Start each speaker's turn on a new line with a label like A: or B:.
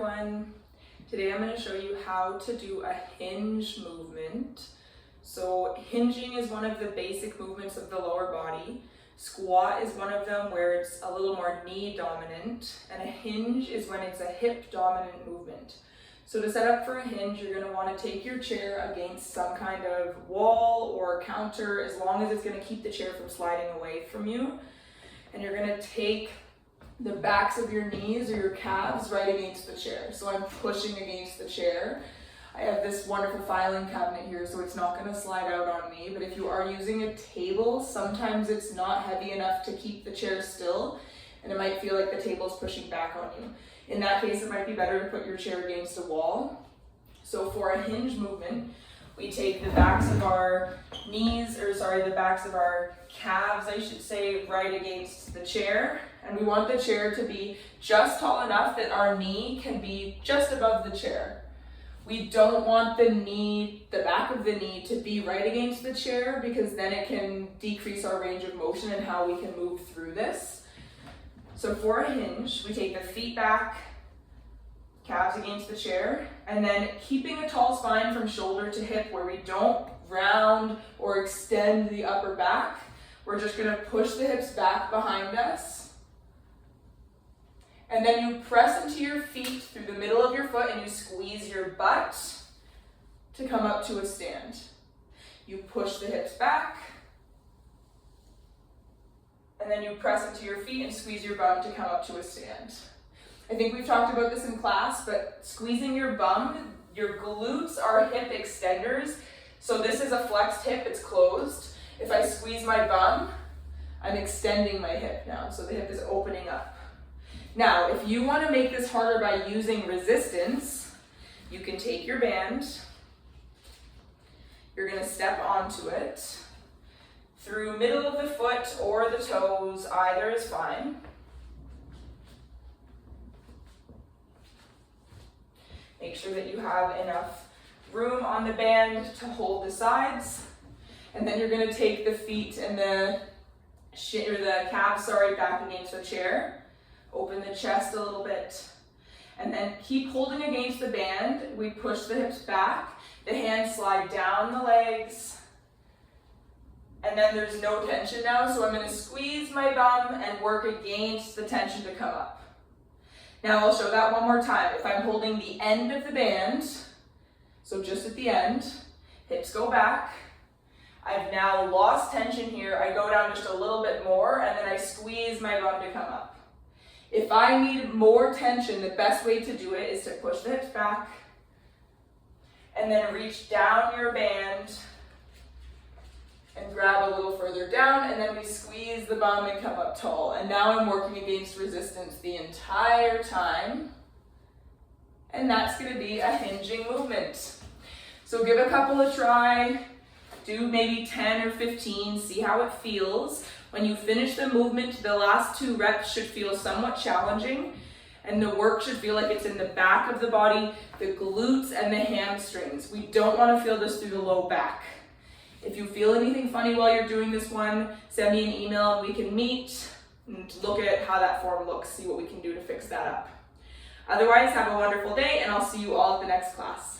A: Everyone, today I'm going to show you how to do a hinge movement. So hinging is one of the basic movements of the lower body. Squat is one of them where it's a little more knee dominant, and a hinge is when it's a hip dominant movement. So to set up for a hinge, you're going to want to take your chair against some kind of wall or counter, as long as it's going to keep the chair from sliding away from you. And you're going to take the backs of your knees or your calves right against the chair. So I'm pushing against the chair. I have this wonderful filing cabinet here, so it's not going to slide out on me. But if you are using a table, sometimes it's not heavy enough to keep the chair still, and it might feel like the table's pushing back on you. In that case, it might be better to put your chair against a wall. So for a hinge movement, we take the backs of our the backs of our calves, I should say, right against the chair. And we want the chair to be just tall enough that our knee can be just above the chair. We don't want the back of the knee to be right against the chair, because then it can decrease our range of motion and how we can move through this. So for a hinge, we take the feet back, calves against the chair, and then keeping a tall spine from shoulder to hip where we don't round or extend the upper back. We're just going to push the hips back behind us. And then you press into your feet through the middle of your foot and you squeeze your butt to come up to a stand. You push the hips back. And then you press into your feet and squeeze your bum to come up to a stand. I think we've talked about this in class, but squeezing your bum, your glutes are hip extenders. So this is a flexed hip, it's closed. If I squeeze my bum, I'm extending my hip now, so the hip is opening up. Now, if you want to make this harder by using resistance, you can take your band, you're going to step onto it, through middle of the foot or the toes, either is fine. Make sure that you have enough room on the band to hold the sides. And then you're going to take the feet and the calves, back against the chair. Open the chest a little bit. And then keep holding against the band. We push the hips back. The hands slide down the legs. And then there's no tension now, so I'm going to squeeze my bum and work against the tension to come up. Now I'll show that one more time. If I'm holding the end of the band, so just at the end, hips go back. I've now lost tension here. I go down just a little bit more, and then I squeeze my bum to come up. If I need more tension, the best way to do it is to push the hips back, and then reach down your band, and grab a little further down, and then we squeeze the bum and come up tall. And now I'm working against resistance the entire time. And that's going to be a hinging movement. So give a couple a try. Do maybe 10 or 15, see how it feels. When you finish the movement, the last 2 reps should feel somewhat challenging, and the work should feel like it's in the back of the body, the glutes and the hamstrings. We don't want to feel this through the low back. If you feel anything funny while you're doing this one, send me an email and we can meet and look at how that form looks, see what we can do to fix that up. Otherwise, have a wonderful day, and I'll see you all at the next class.